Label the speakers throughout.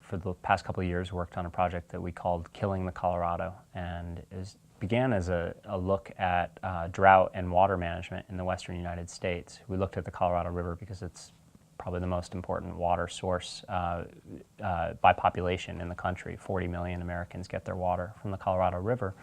Speaker 1: For the past couple of years, worked on a project that we called Killing the Colorado, and began as a look at drought and water management in the western United States. We looked at the Colorado River because it's probably the most important water source by population in the country. 40 million Americans get their water from the Colorado River.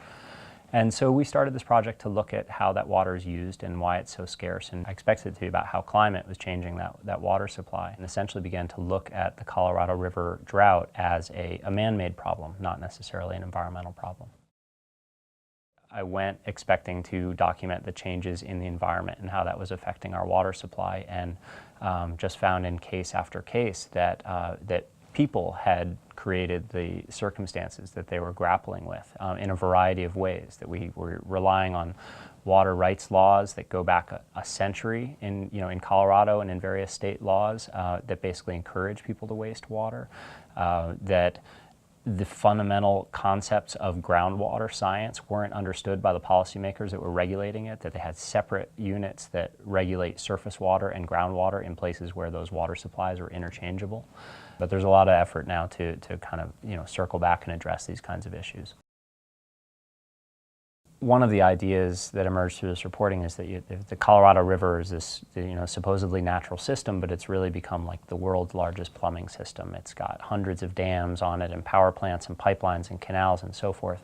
Speaker 1: And so we started this project to look at how that water is used and why it's so scarce. And I expected it to be about how climate was changing that water supply, and essentially began to look at the Colorado River drought as a man-made problem, not necessarily an environmental problem. I went expecting to document the changes in the environment and how that was affecting our water supply, and just found in case after case that people had created the circumstances that they were grappling with in a variety of ways, that we were relying on water rights laws that go back a century in Colorado and in various state laws that basically encourage people to waste water, that the fundamental concepts of groundwater science weren't understood by the policymakers that were regulating it, that they had separate units that regulate surface water and groundwater in places where those water supplies were interchangeable. But there's a lot of effort now to kind of circle back and address these kinds of issues. One of the ideas that emerged through this reporting is that the Colorado River is this supposedly natural system, but it's really become like the world's largest plumbing system. It's got hundreds of dams on it and power plants and pipelines and canals and so forth.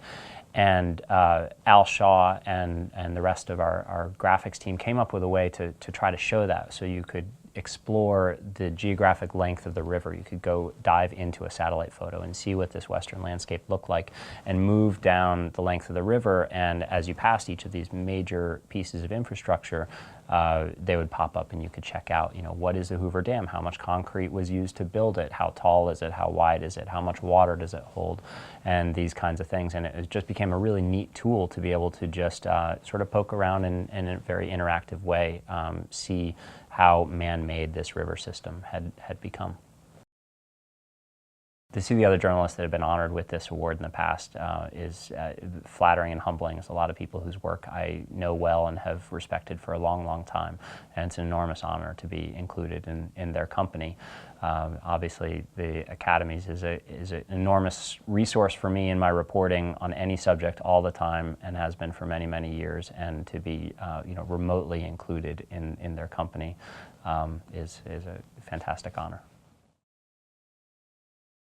Speaker 1: And Al Shaw and the rest of our graphics team came up with a way to try to show that, so you could explore the geographic length of the river. You could go dive into a satellite photo and see what this western landscape looked like and move down the length of the river, and as you passed each of these major pieces of infrastructure, they would pop up and you could check out, what is the Hoover Dam? How much concrete was used to build it? How tall is it? How wide is it? How much water does it hold? And these kinds of things. And it just became a really neat tool to be able to just sort of poke around in a very interactive way, see how man-made this river system had become. To see the other journalists that have been honored with this award in the past is flattering and humbling. There's a lot of people whose work I know well and have respected for a long, long time, and it's an enormous honor to be included in their company. Obviously, the Academies is an enormous resource for me in my reporting on any subject all the time, and has been for many, many years. And to be remotely included in their company is a fantastic honor.